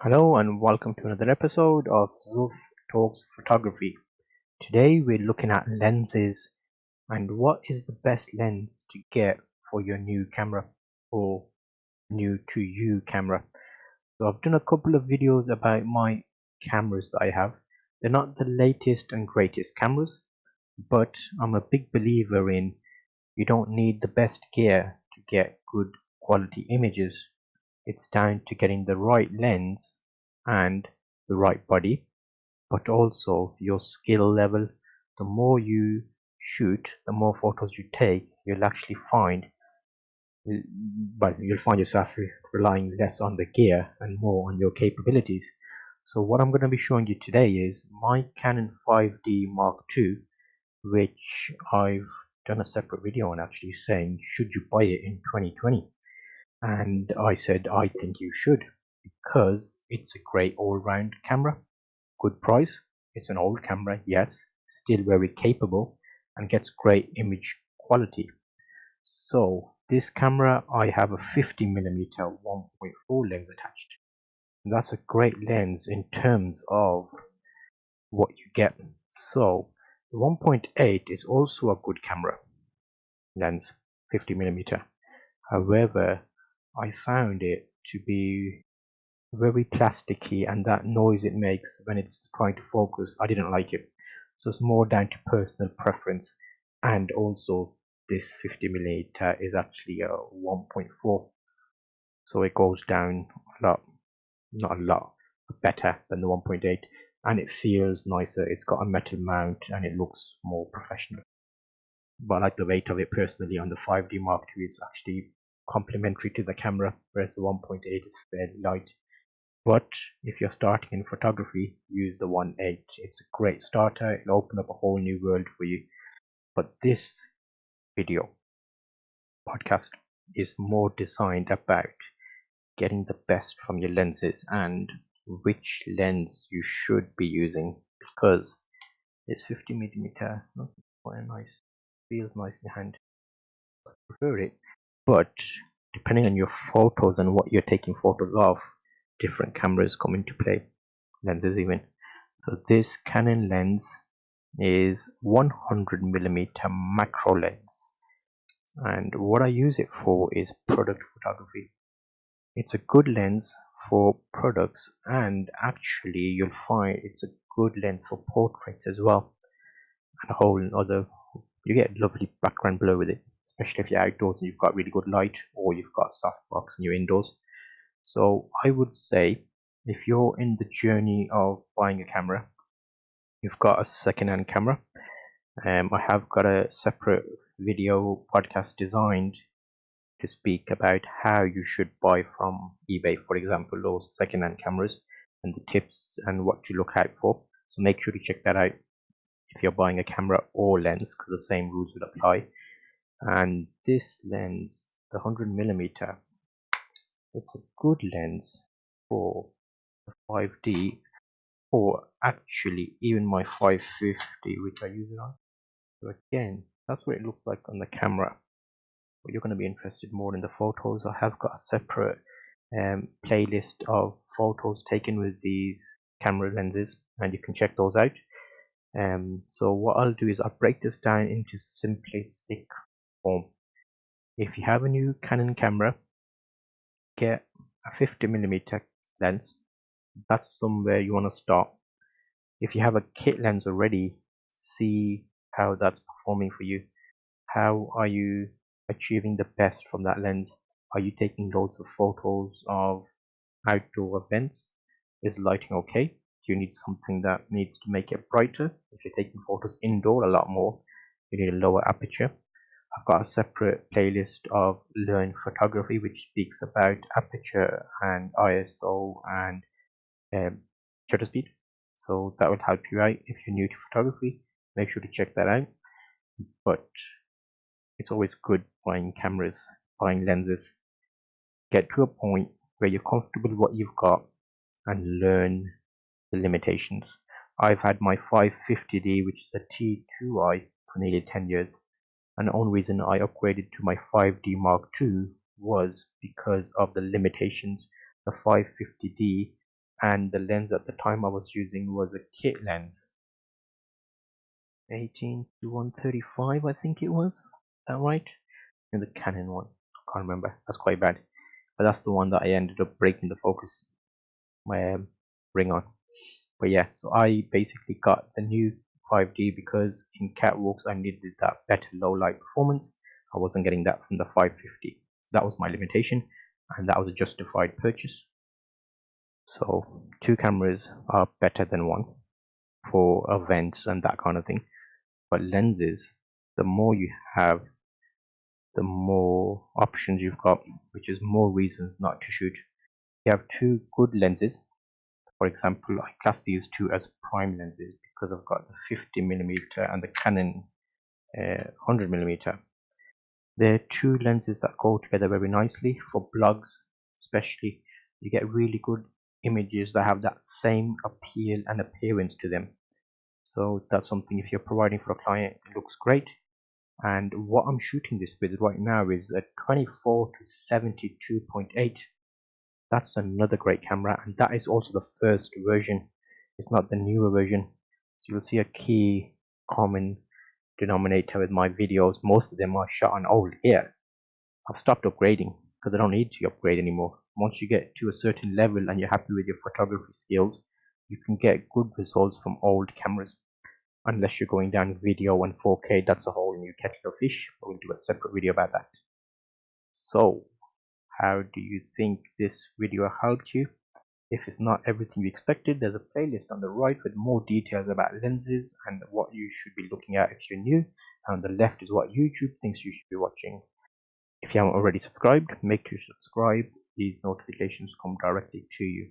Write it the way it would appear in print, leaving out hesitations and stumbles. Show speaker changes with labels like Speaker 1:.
Speaker 1: Hello and welcome to another episode of Zulf Talks Photography. Today we're looking at lenses and what is the best lens to get for your new camera or new to you camera. So I've done a couple of videos about my cameras that I have. They're not the latest and greatest cameras, but I'm a big believer in you don't need the best gear to get good quality images. It's down to getting the right lens and the right body, but also your skill level. The more you shoot, the more photos you take, you'll actually find, but you'll find yourself relying less on the gear and more on your capabilities. So what I'm going to be showing you today is my Canon 5D Mark II, which I've done a separate video on actually saying should you buy it in 2020. And I said I think you should because it's a great all-round camera, good price. It's an old camera, yes, still very capable and gets great image quality. So this camera, I have a 50mm 1.4 lens attached. And that's a great lens in terms of what you get. So the 1.8 is also a good camera lens, 50mm. However, I found it to be very plasticky, and that noise it makes when it's trying to focus, I didn't like it. So it's more down to personal preference. And also this 50mm is actually a 1.4, so it goes down a lot, not a lot, but better than the 1.8, and it feels nicer. It's got a metal mount and it looks more professional. But I like the weight of it personally. On the 5D Mark II, it's actually complementary to the camera, whereas the 1.8 is fairly light. But if you're starting in photography, use the 1.8. It's a great starter. It'll open up a whole new world for you. But this video podcast is more designed about getting the best from your lenses and which lens you should be using, because this 50mm quite nice, feels nice in the hand. I prefer it, but depending on your photos and what you're taking photos of, different cameras come into play, lenses even. So this Canon lens is 100mm macro lens, and what I use it for is product photography. It's a good lens for products, and actually you'll find it's a good lens for portraits as well, and a whole other, you get lovely background blur with it, especially if you're outdoors and you've got really good light, or you've got softbox and you're indoors. So I would say if you're in the journey of buying a camera, you've got a second-hand camera. I have got a separate video podcast designed to speak about how you should buy from eBay, for example, those second-hand cameras and the tips and what to look out for. So make sure to check that out if you're buying a camera or lens, because the same rules will apply. And this lens, the 100mm, it's a good lens for the 5D, or actually even my 550, which I use it on. So again, that's what it looks like on the camera. But you're going to be interested more in the photos. I have got a separate playlist of photos taken with these camera lenses, and you can check those out. So what I'll do is I'll break this down into simplistic form. If you have a new Canon camera, get a 50mm lens. That's somewhere you want to start. If you have a kit lens already, see how that's performing for you. How are you achieving the best from that lens? Are you taking loads of photos of outdoor events? Is lighting okay? Do you need something that needs to make it brighter? If you're taking photos indoor a lot more, you need a lower aperture. I've got a separate playlist of learn photography which speaks about aperture and ISO and shutter speed. So that will help you out if you're new to photography. Make sure to check that out. But it's always good buying cameras, buying lenses. Get to a point where you're comfortable with what you've got and learn the limitations. I've had my 550D, which is a T2i, for nearly 10 years. And the only reason I upgraded to my 5D Mark II was because of the limitations. The 550D and the lens at the time I was using was a kit lens, 18 to 135 I think it was. Is that right? And the Canon one, I can't remember, that's quite bad, but that's the one that I ended up breaking the focus my ring on. But yeah, so I basically got the new 5D because in catwalks I needed that better low light performance. I wasn't getting that from the 550. That was my limitation, and that was a justified purchase. So two cameras are better than one for events and that kind of thing. But lenses, the more you have, the more options you've got, which is more reasons not to shoot. You have two good lenses. For example, I class these two as prime lenses because I've got the 50mm and the Canon 100mm. They're two lenses that go together very nicely for blogs, especially. You get really good images that have that same appeal and appearance to them. So that's something, if you're providing for a client, it looks great. And what I'm shooting this with right now is a 24 to 72.8. That's another great camera, and that is also the first version. It's not the newer version. So you'll see a key common denominator with my videos. Most of them are shot on old gear. I've stopped upgrading because I don't need to upgrade anymore. Once you get to a certain level and you're happy with your photography skills, you can get good results from old cameras. Unless you're going down video and 4K, that's a whole new kettle of fish. We'll do a separate video about that. So, how do you think this video helped you? If it's not everything you expected, there's a playlist on the right with more details about lenses and what you should be looking at if you're new. And on the left is what YouTube thinks you should be watching. If you haven't already subscribed, make sure to subscribe. These notifications come directly to you.